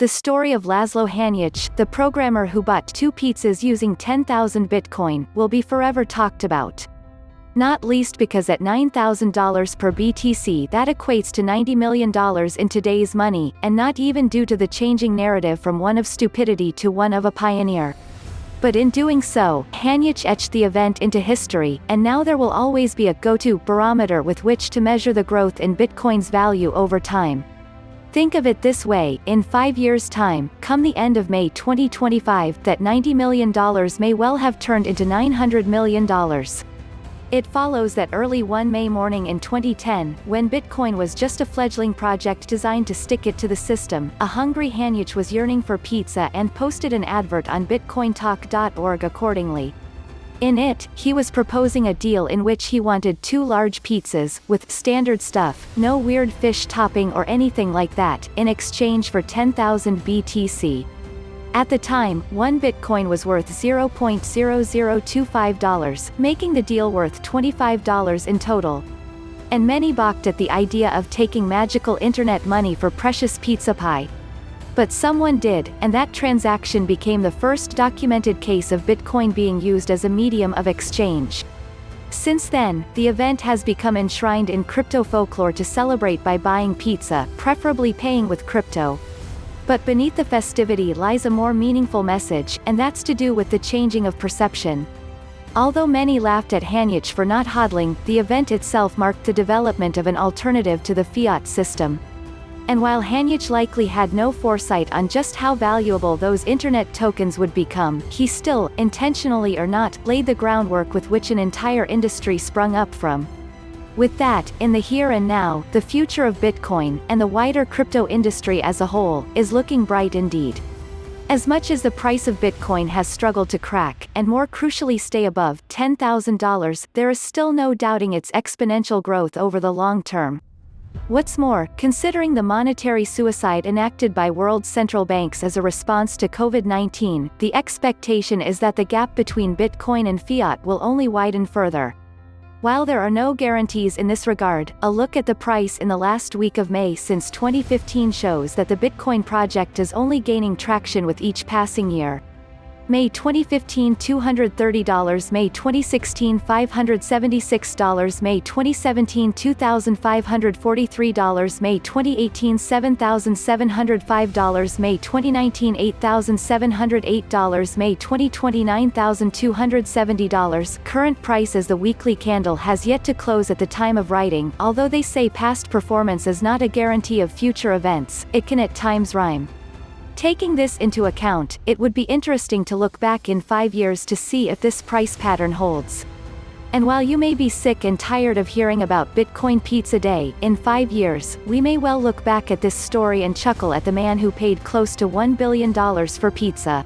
The story of Laszlo Hanyecz, the programmer who bought 2 pizzas using 10,000 Bitcoin, will be forever talked about. Not least because at $9,000 per BTC that equates to $90 million in today's money, and not even due to the changing narrative from one of stupidity to one of a pioneer. But in doing so, Hanyecz etched the event into history, and now there will always be a go-to barometer with which to measure the growth in Bitcoin's value over time. Think of it this way, in 5 years' time, come the end of May 2025, that $90 million may well have turned into $900 million. It follows that early one May morning in 2010, when Bitcoin was just a fledgling project designed to stick it to the system, a hungry Hanyecz was yearning for pizza and posted an advert on bitcointalk.org accordingly. In it, he was proposing a deal in which he wanted 2 large pizzas, with standard stuff, no weird fish topping or anything like that, in exchange for 10,000 BTC. At the time, 1 Bitcoin was worth $0.0025, making the deal worth $25 in total. And many balked at the idea of taking magical internet money for precious pizza pie. But someone did, and that transaction became the first documented case of Bitcoin being used as a medium of exchange. Since then, the event has become enshrined in crypto folklore to celebrate by buying pizza, preferably paying with crypto. But beneath the festivity lies a more meaningful message, and that's to do with the changing of perception. Although many laughed at Hanyecz for not hodling, the event itself marked the development of an alternative to the fiat system. And while Hanyecz likely had no foresight on just how valuable those internet tokens would become, he still, intentionally or not, laid the groundwork with which an entire industry sprung up from. With that, in the here and now, the future of Bitcoin, and the wider crypto industry as a whole, is looking bright indeed. As much as the price of Bitcoin has struggled to crack, and more crucially stay above $10,000, there is still no doubting its exponential growth over the long term. What's more, considering the monetary suicide enacted by world central banks as a response to COVID-19, the expectation is that the gap between Bitcoin and fiat will only widen further. While there are no guarantees in this regard, a look at the price in the last week of May since 2015 shows that the Bitcoin project is only gaining traction with each passing year. May 2015 $230, May 2016 $576, May 2017 $2,543, May 2018 $7,705, May 2019 $8,708, May 2020 $9,270. Current price as the weekly candle has yet to close at the time of writing. Although they say past performance is not a guarantee of future events, it can at times rhyme. Taking this into account, it would be interesting to look back in 5 years to see if this price pattern holds. And while you may be sick and tired of hearing about Bitcoin Pizza Day, in 5 years, we may well look back at this story and chuckle at the man who paid close to $1 billion for pizza.